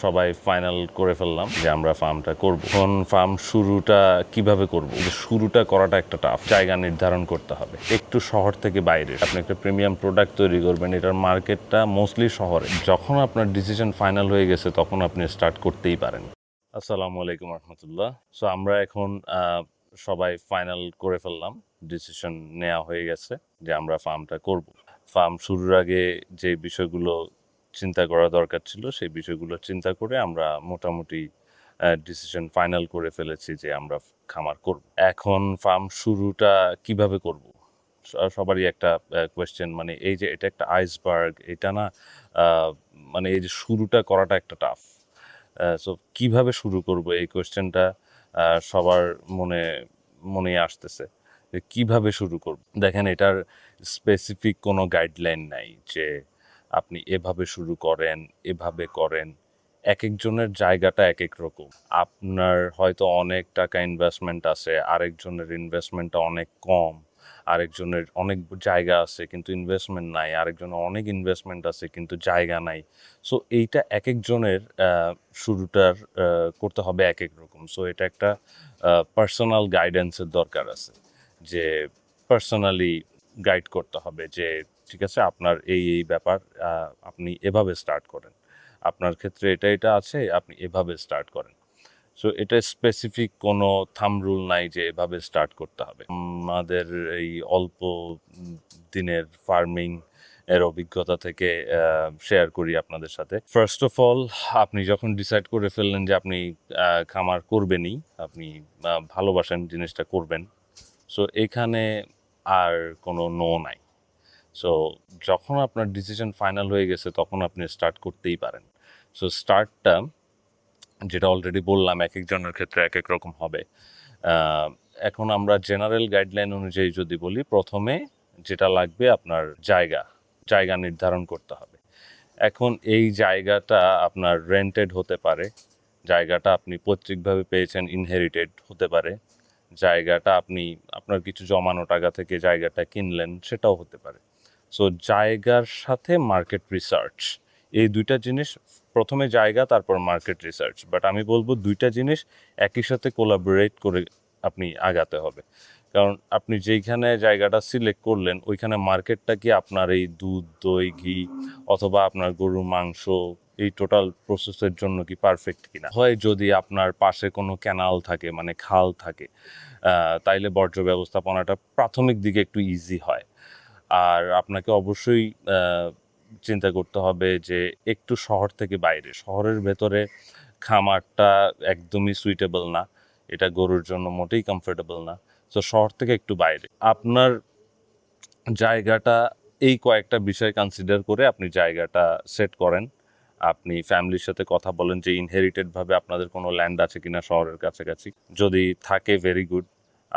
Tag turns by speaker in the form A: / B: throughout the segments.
A: সবাই ফাইনাল করে ফেললাম যে আমরা ফার্মটা করব। এখন ফার্ম শুরুটা কিভাবে করব? যে শুরুটা করাটা একটা টাফ। জায়গা নির্ধারণ করতে হবে একটু শহর থেকে বাইরে। আপনি একটা প্রিমিয়াম প্রোডাক্ট তৈরি করবেন, এটার মার্কেটটা মোস্টলি শহরে। যখন আপনার ডিসিশন ফাইনাল হয়ে গেছে তখন আপনি স্টার্ট করতেই পারেন। আসসালামু আলাইকুম রহমতুল্লাহ। সো আমরা এখন সবাই ফাইনাল করে ফেললাম, ডিসিশন নেওয়া হয়ে গেছে যে আমরা ফার্মটা করব। ফার্ম শুরুর আগে যে বিষয়গুলো চিন্তা করা দরকার ছিল সেই বিষয়গুলো চিন্তা করে আমরা মোটামুটি ডিসিশন ফাইনাল করে ফেলেছি যে আমরা খামার করব। এখন ফার্ম শুরুটা কিভাবে করব? সবারই একটা কোয়েশ্চেন, মানে এই যে এটা একটা আইসবার্গ, এটা না মানে এই যে শুরুটা করাটা একটা টাফ। সো কিভাবে শুরু করব এই কোয়েশ্চেনটা সবার মনে মনে আসতেছে যে কিভাবে শুরু করব। দেখেন, এটার স্পেসিফিক কোনো গাইডলাইন নাই যে আপনি এভাবে শুরু করেন, এভাবে করেন। এক একজনের জায়গাটা এক এক রকম। আপনার হয়তো অনেক টাকা ইনভেস্টমেন্ট আছে, আরেকজনের ইনভেস্টমেন্টটা অনেক কম। আরেকজনের অনেক জায়গা আছে কিন্তু ইনভেস্টমেন্ট নাই, আরেকজনের অনেক ইনভেস্টমেন্ট আছে কিন্তু জায়গা নাই। সো এইটা এক একজনের শুরুটার করতে হবে এক এক রকম। সো এটা একটা পার্সোনাল গাইডেন্সের দরকার আছে, যে পার্সোনালি গাইড করতে হবে যে ঠিক আছে, আপনার এই এই ব্যাপার, আপনি এভাবে স্টার্ট করেন, আপনার ক্ষেত্রে এটা এটা আছে, আপনি এভাবে স্টার্ট করেন। সো এটা স্পেসিফিক কোনো থাম রুল নাই যে এভাবে স্টার্ট করতে হবে। আমাদের এই অল্প দিনের ফার্মিং এর অভিজ্ঞতা থেকে শেয়ার করি আপনাদের সাথে। ফার্স্ট অফ অল, আপনি যখন ডিসাইড করে ফেললেন যে আপনি খামার করবেনই, আপনি ভালোবাসেন জিনিসটা করবেন, সো এখানে আর কোনো নো নাই। সো যখন আপনার ডিসিশন ফাইনাল হয়ে গেছে তখন আপনি স্টার্ট করতেই পারেন। সো স্টার্টটা, যেটা অলরেডি বললাম, এক একজনের ক্ষেত্রে এক এক রকম হবে। এখন আমরা জেনারেল গাইডলাইন অনুযায়ী যদি বলি, প্রথমে যেটা লাগবে আপনার জায়গা জায়গা নির্ধারণ করতে হবে। এখন এই জায়গাটা আপনার রেন্টেড হতে পারে, জায়গাটা আপনি পৈতৃকভাবে পেয়েছেন, ইনহেরিটেড হতে পারে, জায়গাটা আপনি আপনার কিছু জমানো টাকা থেকে জায়গাটা কিনলেন, সেটাও হতে পারে। সো জায়গার সাথে মার্কেট রিসার্চ, এই দুইটা জিনিস, প্রথমে জায়গা তারপর মার্কেট রিসার্চ, বাট আমি বলবো দুইটা জিনিস একই সাথে কোলাবোরেট করে আপনি আগাতে হবে। কারণ আপনি যেইখানে জায়গাটা সিলেক্ট করলেন ওইখানে মার্কেটটা কি আপনার এই দুধ, দই, ঘি অথবা আপনার গরুর মাংস, এই টোটাল প্রসেসের জন্য কি পারফেক্ট কিনা। হয় যদি আপনার পাশে কোনো ক্যানাল থাকে, মানে খাল থাকে, তাইলে বর্জ্য ব্যবস্থাপনাটা প্রাথমিক দিকে একটু ইজি হয়। আর আপনাকে অবশ্যই চিন্তা করতে হবে যে একটু শহর থেকে বাইরে, শহরের ভেতরে খামারটা একদমই সুইটেবল না, এটা গরুর জন্য মোটেই কমফোর্টেবল না। তো শহর থেকে একটু বাইরে আপনার জায়গাটা, এই কয়েকটা বিষয় কনসিডার করে আপনি জায়গাটা সেট করেন। আপনি ফ্যামিলির সাথে কথা বলেন যে ইনহেরিটেড ভাবে আপনাদের কোনো ল্যান্ড আছে কিনা শহরের কাছাকাছি। যদি থাকে ভেরি গুড,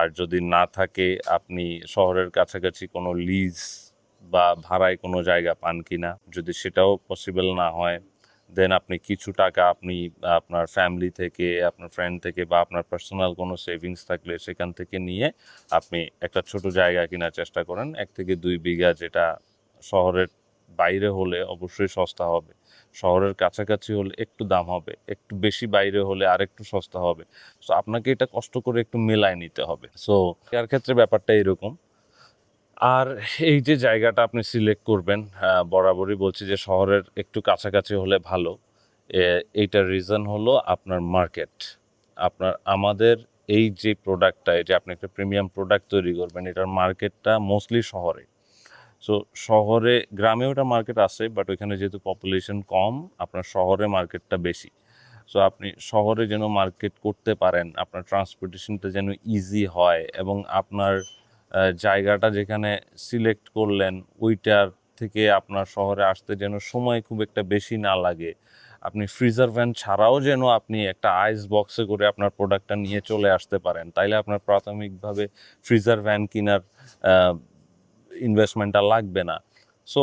A: আর যদি না থাকে আপনি শহরের কাছাকাছি কোনো লিজ বা ভাড়ায় কোনো জায়গা পান কিনা। যদি সেটাও পসিবল না হয়, দেন আপনি কিছু টাকা আপনি আপনার ফ্যামিলি থেকে, আপনার ফ্রেন্ড থেকে বা আপনার পার্সোনাল কোনো সেভিংস থাকলে সেখান থেকে নিয়ে আপনি একটা ছোট জায়গা কেনার চেষ্টা করেন, 1 থেকে 2 বিঘা, যেটা শহরের বাইরে হলে অবশ্যই সস্তা হবে, শহরের কাছাকাছি হলে একটু দাম হবে, একটু বেশি বাইরে হলে আরেকটু সস্তা হবে। সো আপনাকে এটা কষ্ট করে একটু মেলায় নিতে হবে। সো এর ক্ষেত্রে ব্যাপারটা এরকম। আর এই যে জায়গাটা আপনি সিলেক্ট করবেন, বরাবরই বলছি যে শহরের একটু কাছাকাছি হলে ভালো। এইটার রিজন হলো আপনার মার্কেট। আমাদের এই যে প্রোডাক্টটা, এই যে আপনি একটা প্রিমিয়াম প্রোডাক্ট তৈরি করবেন, এটার মার্কেটটা মোস্টলি শহরে। সো শহরে, গ্রামেও এটা মার্কেট আছে, বাট ওইখানে যেহেতু পপুলেশন কম, আপনার শহরে মার্কেটটা বেশি। সো আপনি শহরে যেন মার্কেট করতে পারেন, আপনার ট্রান্সপোর্টেশনটা যেন ইজি হয়, এবং আপনার জায়গাটা যেখানে সিলেক্ট করলেন ওইটার থেকে আপনার শহরে আসতে যেন সময় খুব একটা বেশি না লাগে। আপনি ফ্রিজার ভ্যান ছাড়াও যেন আপনি একটা আইস বক্সে করে আপনার প্রোডাক্টটা নিয়ে চলে আসতে পারেন, তাইলে আপনার প্রাথমিকভাবে ফ্রিজার ভ্যান কেনার ইনভেস্টমেন্টটা লাগবে না। সো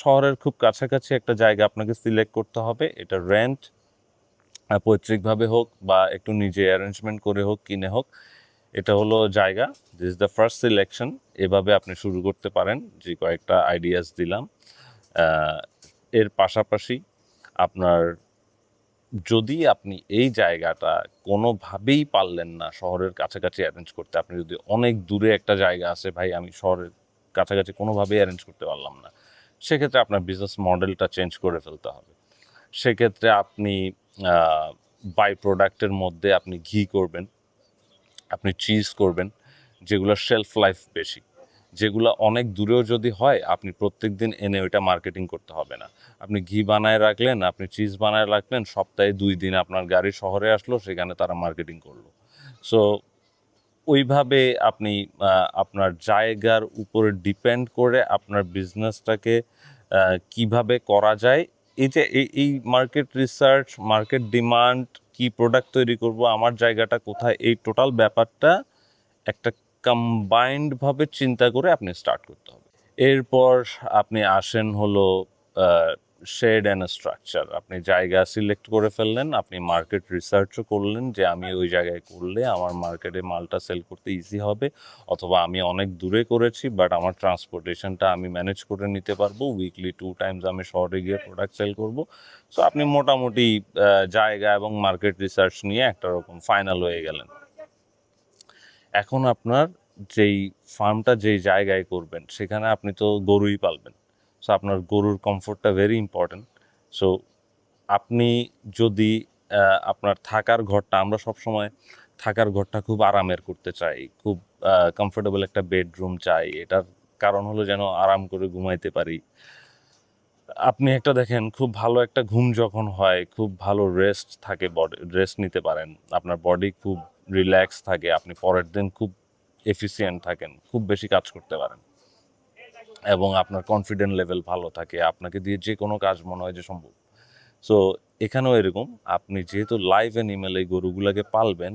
A: শহরের খুব কাছাকাছি একটা জায়গা আপনাকে সিলেক্ট করতে হবে। এটা রেন্ট, পৈতৃকভাবে হোক বা একটু নিজে অ্যারেঞ্জমেন্ট করে হোক, কিনে হোক, এটা হলো জায়গা। This is the first selection. এভাবে আপনি শুরু করতে পারেন, যে কয়েকটা আইডিয়াস দিলাম। এর পাশাপাশি আপনার যদি আপনি এই জায়গাটা কোনোভাবেই পারলেন না শহরের কাছাকাছি অ্যারেঞ্জ করতে, আপনি যদি অনেক দূরে একটা জায়গা আছে, ভাই আমি শহরের কাছাকাছি কোনোভাবেই অ্যারেঞ্জ করতে পারলাম না, সেক্ষেত্রে আপনার বিজনেস মডেলটা চেঞ্জ করে ফেলতে হবে। সেক্ষেত্রে আপনি বাই প্রোডাক্টের মধ্যে আপনি ঘি করবেন, আপনি চিজ করবেন, যেগুলো শেলফ লাইফ বেশি, যেগুলো অনেক দূরেও যদি হয় আপনি প্রত্যেক দিন এনে ওইটা মার্কেটিং করতে হবে না। আপনি ঘি বানায় রাখলেন, আপনি চিজ বানায় রাখলেন, সপ্তাহে 2 দিন আপনার গাড়ি শহরে আসলো, সেখানে তারা মার্কেটিং করলো। সো ওইভাবে আপনি আপনার জায়গার উপরে ডিপেন্ড করে আপনার বিজনেসটাকে কিভাবে করা যায়, এই যে এই মার্কেট রিসার্চ, মার্কেট ডিমান্ড, কি প্রোডাক্ট তৈরি করব, আমার জায়গাটা কোথায়, এই টোটাল ব্যাপারটা একটা কম্বাইন্ড ভাবে চিন্তা করে আপনি স্টার্ট করতে হবে। এরপর আপনি আসেন হলো শেড অ্যান্ড স্ট্রাকচার। আপনি জায়গা সিলেক্ট করে ফেললেন, আপনি মার্কেট রিসার্চও করলেন যে আমি ওই জায়গায় করলে আমার মার্কেটে মালটা সেল করতে ইজি হবে, অথবা আমি অনেক দূরে করেছি বাট আমার ট্রান্সপোর্টেশনটা আমি ম্যানেজ করে নিতে পারবো, উইকলি 2 টাইমস আমি শহরে গিয়ে প্রোডাক্ট সেল করব। সো আপনি মোটামুটি জায়গা এবং মার্কেট রিসার্চ নিয়ে একটা রকম ফাইনাল হয়ে গেলেন। এখন আপনার যেই ফার্মটা যেই জায়গায় করবেন সেখানে আপনি তো গরুই পালবেন, সো আপনার গরুর কমফোর্টটা ভেরি ইম্পর্ট্যান্ট। সো আপনি যদি আপনার থাকার ঘরটা, আমরা সবসময় থাকার ঘরটা খুব আরামের করতে চাই, খুব কমফোর্টেবল একটা বেডরুম চাই, এটার কারণ হলো যেন আরাম করে ঘুমাইতে পারি। আপনি একটা দেখেন, খুব ভালো একটা ঘুম যখন হয়, খুব ভালো রেস্ট থাকে, বডি রেস্ট নিতে পারেন, আপনার বডি খুব রিল্যাক্স থাকে, আপনি পরের দিন খুব এফিসিয়েন্ট থাকেন, খুব বেশি কাজ করতে পারেন, এবং আপনার কনফিডেন্ট লেভেল ভালো থাকে, আপনাকে দিয়ে যে কোনো কাজ মনে হয় যে সম্ভব। সো এখানেও এরকম, আপনি যেহেতু লাইভ অ্যানিমেল এই গরুগুলাকে পালবেন,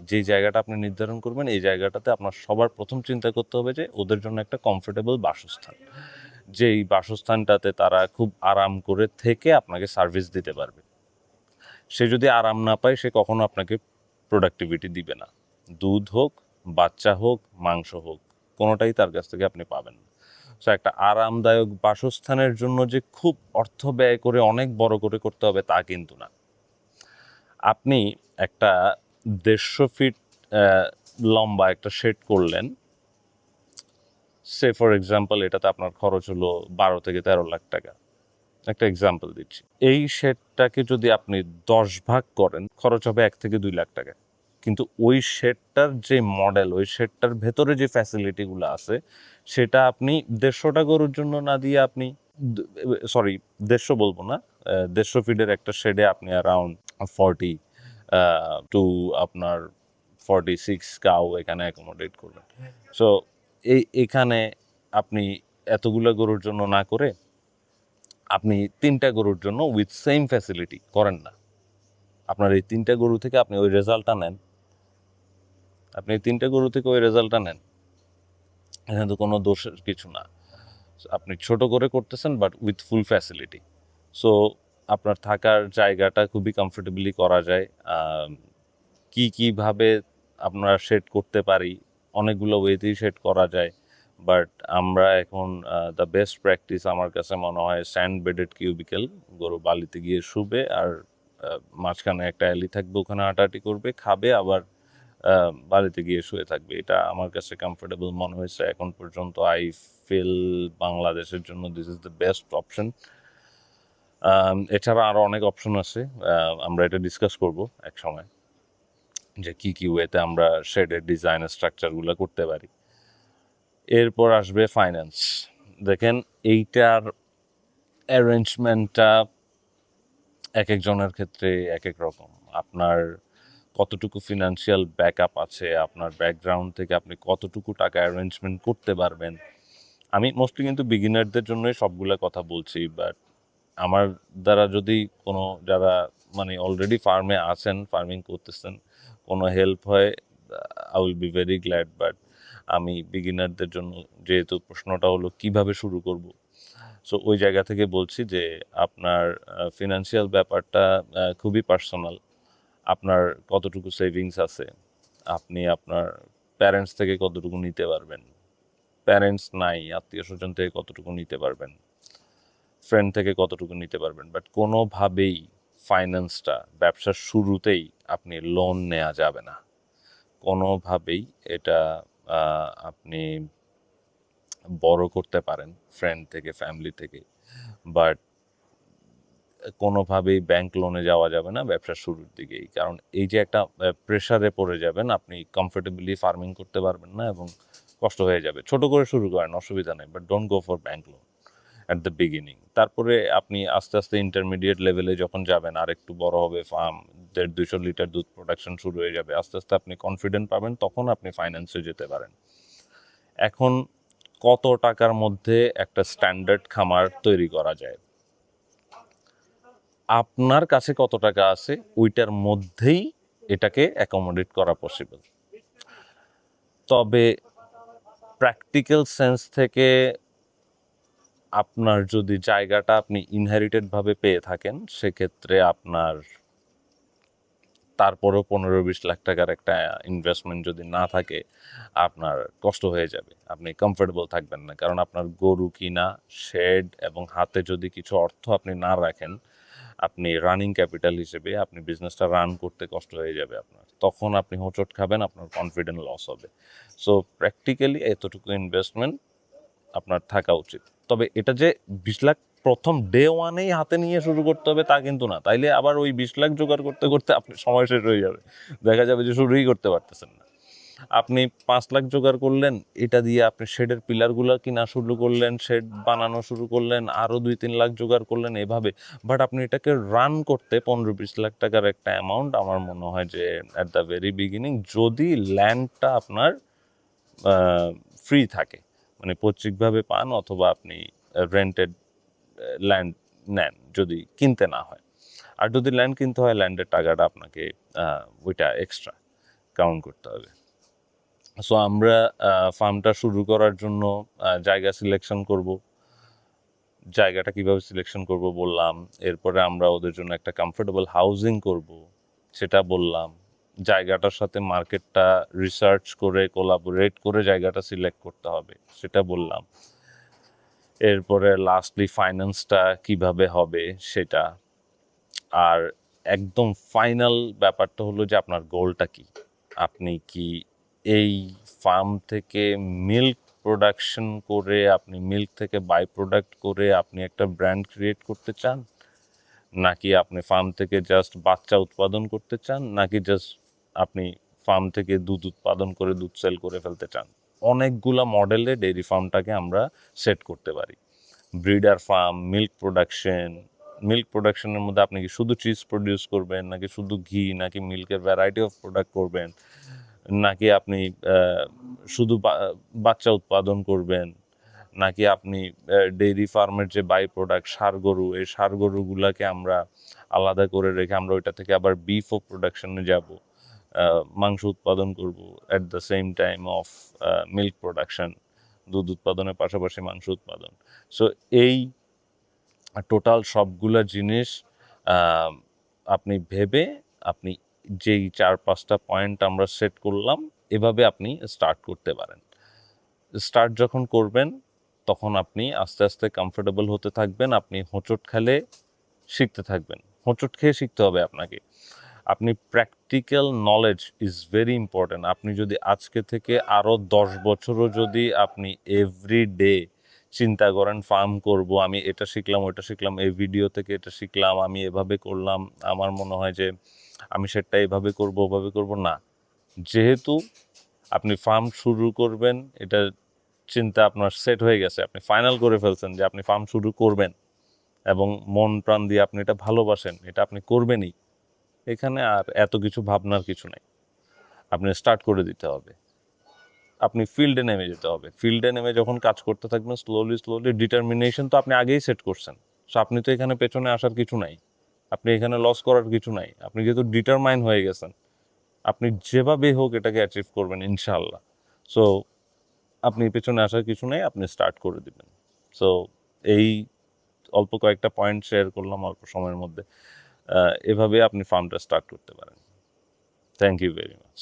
A: যেই জায়গাটা আপনি নির্ধারণ করবেন এই জায়গাটাতে আপনার সবার প্রথম চিন্তা করতে হবে যে ওদের জন্য একটা কমফোর্টেবল বাসস্থান, যেই বাসস্থানটাতে তারা খুব আরাম করে থেকে আপনাকে সার্ভিস দিতে পারবে। সে যদি আরাম না পায় সে কখনো আপনাকে প্রোডাক্টিভিটি দিবে না। দুধ হোক, বাচ্চা হোক, মাংস হোক, কোনোটাই তার কাছ থেকে আপনি পাবেন না। সো একটা আরামদায়ক বাসস্থানের জন্য যে খুব অর্থ ব্যয় করে অনেক বড় করে করতে হবে তা কিন্তু না। আপনি একটা 150 ফিট লম্বা একটা শেড করলেন, সে ফর এক্সাম্পল এটাতে আপনার খরচ হলো 12 থেকে 13 লাখ টাকা, একটা এক্সাম্পল দিচ্ছি। এই শেডটাকে যদি আপনি 10 ভাগ করেন খরচ হবে 1 থেকে 2 লাখ টাকা। কিন্তু ওই শেডটার যে মডেল, ওই শেডটার ভেতরে যে ফ্যাসিলিটিগুলো আছে সেটা আপনি 150টা গরুর জন্য না দিয়ে আপনি, সরি 150 বলবো না, 150 ফিটের একটা শেডে আপনি অ্যারাউন্ড 40 টু আপনার 46 কাউ এখানে অ্যাকোমোডেট করবেন। সো এখানে আপনি এতগুলো গরুর জন্য না করে আপনি 3টা গরুর জন্য উইথ সেম ফ্যাসিলিটি করেন না। আপনার এই 3টা গরু থেকে আপনি ওই রেজাল্টটা নেন, আপনি এই 3টা গরু থেকে ওই রেজাল্টটা নেন, এখানে তো কোনো দোষের কিছু না। আপনি ছোট করে করতেছেন but with full facility. So আপনার থাকার জায়গাটা খুবই কমফোর্টেবলি করা যায়। কীভাবে আমরা সেট করতে পারি, অনেকগুলো ওয়েতেই সেট করা যায়, বাট আমরা এখন দ্য বেস্ট প্র্যাকটিস আমার কাছে মনে হয় স্যান্ড বেডেড কিউবিকেল। গরু বালিতে গিয়ে শুবে আর মাঝখানে একটা অ্যালি থাকবে, ওখানে হাঁটাহাঁটি করবে, খাবে, আবার বালিতে গিয়ে শুয়ে থাকবে। এটা আমার কাছে কমফোর্টেবল মনে হয়েছে এখন পর্যন্ত। আই ফিল বাংলাদেশের জন্য this is the best option. এছাড়া আরও অনেক অপশন আছে, আমরা এটা ডিসকাস করব এক সময়, যে কি কি ওয়েতে আমরা শেডের ডিজাইন স্ট্রাকচারগুলো করতে পারি। এরপর আসবে ফাইন্যান্স। দেখেন এইটার অ্যারেঞ্জমেন্টটা এক একজনের ক্ষেত্রে এক এক রকম। আপনার কতটুকু ফিনান্সিয়াল ব্যাকআপ আছে, আপনার ব্যাকগ্রাউন্ড থেকে আপনি কতটুকু টাকা অ্যারেঞ্জমেন্ট করতে পারবেন। আমি মোস্টলি কিন্তু বিগিনারদের জন্যই সবগুলো কথা বলছি, বাট আমার দ্বারা যদি কোনো যারা মানে অলরেডি ফার্মে আছেন, ফার্মিং করতেছেন, কোনো হেল্প হয়, I will be very glad. But আমি বিগিনারদের জন্য, যেহেতু প্রশ্নটা হলো কিভাবে শুরু করব, সো ওই জায়গা থেকে বলছি যে আপনার ফিনান্সিয়াল ব্যাপারটা খুবই পার্সোনাল। আপনার কতটুকু সেভিংস আছে, আপনি আপনার প্যারেন্টস থেকে কতটুকু নিতে পারবেন, প্যারেন্টস নাই আত্মীয় স্বজন থেকে কতটুকু নিতে পারবেন, ফ্রেন্ড থেকে কতটুকু নিতে পারবেন, বাট কোনোভাবেই ফাইন্যান্সটা ব্যবসার শুরুতেই আপনি লোন নেওয়া যাবে না কোনোভাবেই। এটা আপনি বড় করতে পারেন ফ্রেন্ড থেকে, ফ্যামিলি থেকে, বাট কোনোভাবেই ব্যাংক লোনে যাওয়া যাবে না ব্যবসার শুরুর দিকেই। কারণ এই যে একটা প্রেশারে পড়ে যাবেন, আপনি কমফোর্টেবলি ফার্মিং করতে পারবেন না এবং কষ্ট হয়ে যাবে। ছোট করে শুরু করেন, অসুবিধা নেই, but don't go for bank loan at the beginning. তারপরে আপনি আস্তে আস্তে ইন্টারমিডিয়েট লেভেলে যখন যাবেন, আর একটু বড় হবে, ফার্ম 150-200 লিটার দুধ প্রোডাকশন শুরু হয়ে যাবে, আস্তে আস্তে আপনি কনফিডেন্ট পাবেন, তখন আপনি ফাইন্যান্সে যেতে পারেন। এখন কত টাকার মধ্যে একটা স্ট্যান্ডার্ড খামার তৈরি করা যায়? আপনার কাছে কত টাকা আছে ওইটার মধ্যেই এটাকে অ্যাকোমোডেট করা পসিবল। তবে প্র্যাকটিক্যাল সেন্স থেকে আপনার যদি জায়গাটা আপনি ইনহেরিটেড ভাবে পেয়ে থাকেন, সেক্ষেত্রে আপনার তারপরেও 15-20 লাখ টাকার একটা ইনভেস্টমেন্ট যদি না থাকে, আপনার কষ্ট হয়ে যাবে, আপনি কমফোর্টেবল থাকবেন না। কারণ আপনার গরু কিনা, শেড এবং হাতে যদি কিছু অর্থ আপনি না রাখেন, আপনি রানিং ক্যাপিটাল হিসেবে আপনি বিজনেসটা রান করতে কষ্ট হয়ে যাবে আপনার, তখন আপনি হোঁচট খাবেন, আপনার কনফিডেন্ট লস হবে। সো প্র্যাকটিক্যালি এতটুকু ইনভেস্টমেন্ট আপনার থাকা উচিত। তবে এটা যে 20 লাখ প্রথম ডে ওয়ানেই হাতে নিয়ে শুরু করতে হবে তা কিন্তু না, তাইলে আবার ওই 20 লাখ জোগাড় করতে করতে আপনি সময় শেষ হয়ে যাবে, দেখা যাবে যে শুরুই করতে পারতেছেন না। আপনি 5 লাখ জোগাড় করলেন, এটা দিয়ে আপনি শেডের পিলারগুলো কিনা শুরু করলেন, শেড বানানো শুরু করলেন, আরও 2-3 লাখ জোগাড় করলেন এভাবে। বাট আপনি এটাকে রান করতে 15-20 লাখ টাকার একটা অ্যামাউন্ট আমার মনে হয় যে অ্যাট দ্য ভেরি বিগিনিং, যদি ল্যান্ডটা আপনার ফ্রি থাকে, মানে পৈতৃকভাবে পান, অথবা আপনি রেন্টেড ল্যান্ড নেন, যদি কিনতে না হয়। আর যদি ল্যান্ড কিনতে হয়, ল্যান্ডের টাকাটা আপনাকে ওইটা এক্সট্রা কাউন্ট করতে হবে। সো আমরা ফার্মটা শুরু করার জন্য জায়গা সিলেকশন করব। জায়গাটা কিভাবে সিলেকশন করব বললাম। এরপরে আমরা ওদের জন্য একটা কমফোর্টেবল হাউজিং করব, সেটা বললাম। জায়গাটার সাথে মার্কেটটা রিসার্চ করে, কোলাবোরেট করে জায়গাটা সিলেক্ট করতে হবে, সেটা বললাম। এরপরে লাস্টলি ফাইন্যান্সটা কিভাবে হবে সেটা। আর একদম ফাইনাল ব্যাপারটা হলো যে আপনার গোলটা কি। আপনি কি এই ফার্ম থেকে মিল্ক প্রোডাকশন করে, আপনি মিল্ক থেকে বাই প্রোডাক্ট করে আপনি একটা ব্র্যান্ড ক্রিয়েট করতে চান, নাকি আপনি ফার্ম থেকে জাস্ট বাচ্চা উৎপাদন করতে চান, নাকি জাস্ট আপনি ফার্ম থেকে দুধ উৎপাদন করে দুধ সেল করে ফেলতে চান? অনেকগুলা মডেলে ডেইরি ফার্মটাকে আমরা সেট করতে পারি। ব্রিডার ফার্ম, মিল্ক প্রোডাকশনের মধ্যে আপনি কি শুধু চিজ প্রডিউস করবেন, নাকি শুধু ঘি, নাকি মিল্কের ভ্যারাইটি অফ প্রোডাক্ট করবেন, নাকি আপনি শুধু বাচ্চা উৎপাদন করবেন, নাকি আপনি ডেইরি ফার্মের যে বাই প্রোডাক্ট ষাঁড় গরু, এই ষাঁড় গরুগুলাকে আমরা আলাদা করে রেখে আমরা ওইটা থেকে আবার বিফ ও প্রোডাকশনে যাব, মাংস উৎপাদন করব at the same time of milk production, দুধ উৎপাদনের পাশাপাশি মাংস উৎপাদন। সো এই টোটাল সবগুলা জিনিস আপনি ভেবে, আপনি যেই 4-5টা পয়েন্ট আমরা সেট করলাম, এভাবে আপনি স্টার্ট করতে পারেন। স্টার্ট যখন করবেন, তখন আপনি আস্তে আস্তে কমফোর্টেবল হতে থাকবেন, আপনি হোঁচট খেলে শিখতে থাকবেন। হোঁচট খেয়ে শিখতে হবে আপনাকে। আপনি practical knowledge is very important. আপনি যদি আজকে থেকে আরও 10 বছরও যদি আপনি এভরিডে চিন্তা করেন ফার্ম করব, আমি এটা শিখলাম, ওটা শিখলাম, এই ভিডিও থেকে এটা শিখলাম, আমি এভাবে করলাম, আমার মনে হয় যে আমি সেটা এভাবে করব, ওভাবে করব না। যেহেতু আপনি ফার্ম শুরু করবেন, এটা চিন্তা আপনার সেট হয়ে গেছে, আপনি ফাইনাল করে ফেলছেন যে আপনি ফার্ম শুরু করবেন, এবং মন প্রাণ দিয়ে আপনি এটা ভালোবাসেন, এটা আপনি করবেনই। এখানে আর এত কিছু ভাবনার কিছু নাই, আপনি স্টার্ট করে দিতে হবে। আপনি ফিল্ডে নেমে যেতে হবে। ফিল্ডে নেমে যখন কাজ করতে থাকবেন, স্লোলি স্লোলি, ডিটারমিনেশন তো আপনি আগেই সেট করছেন। সো আপনি তো এখানে পেছনে আসার কিছু নাই, আপনি এখানে লস করার কিছু নাই। আপনি যেহেতু ডিটারমাইন হয়ে গেছেন, আপনি যেভাবেই হোক এটাকে অ্যাচিভ করবেন ইনশাআল্লাহ। সো আপনি পেছনে আসার কিছু নেই, আপনি স্টার্ট করে দিবেন। সো এই অল্প কয়েকটা পয়েন্ট শেয়ার করলাম অল্প সময়ের মধ্যে। এভাবে আপনি ফার্মটা স্টার্ট করতে পারেন। Thank you very much.